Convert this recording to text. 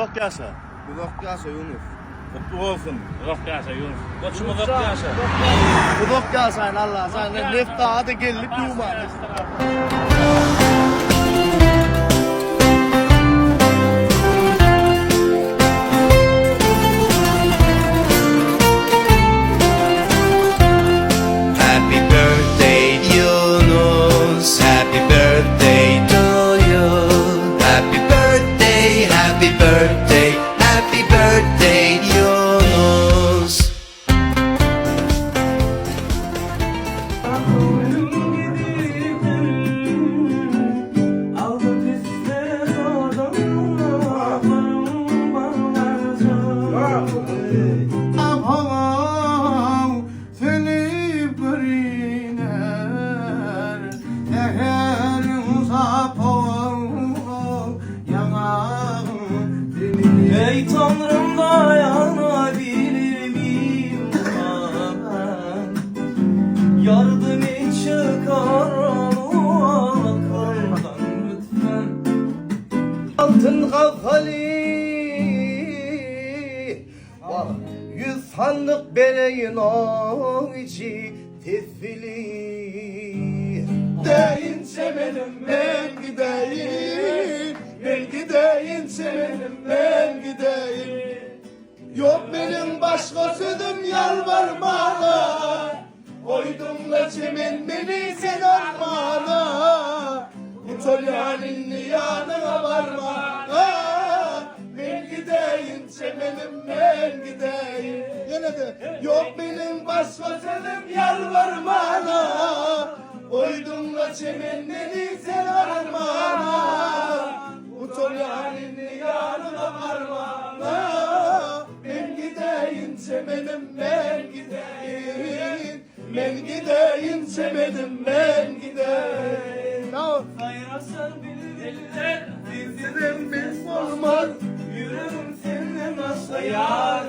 Uzak yaşa. Uzak yaşa Yunus. Mutlu olsun. Uzak yaşa Yunus. Koçum uzak yaşa. Uzak yaşa Allah. Sen nefta adı gelip yumak. Happy birthday Yunus, happy birthday to you. Happy birthday, happy birthday, happy birthday Yunus. Ey Tanrım dayanabilir miyim ben? Yardım et çıkar onu aklımdan lütfen. Altın kafalı yüz sandık beleğin o içi tefili. Deyince ben gideyim, ben gideyince ben gideyim. Yok benim başka sözüm yalvarmana, koydum da çemen beni sen armana. Bu tolyanin yanına varmana, ben gideyim çemenim ben gideyim. Yine de yok benim başka sözüm yalvarmana, koydum da çemen beni sen armana. Bu tolyanin yanına varmana, ben gideyim çemenim ben gideyim. Ben gideyim çemenim ben gideyim. Kayrasın bildiler, dizlerim biz olmaz. Yüreğim seninle nasıl yar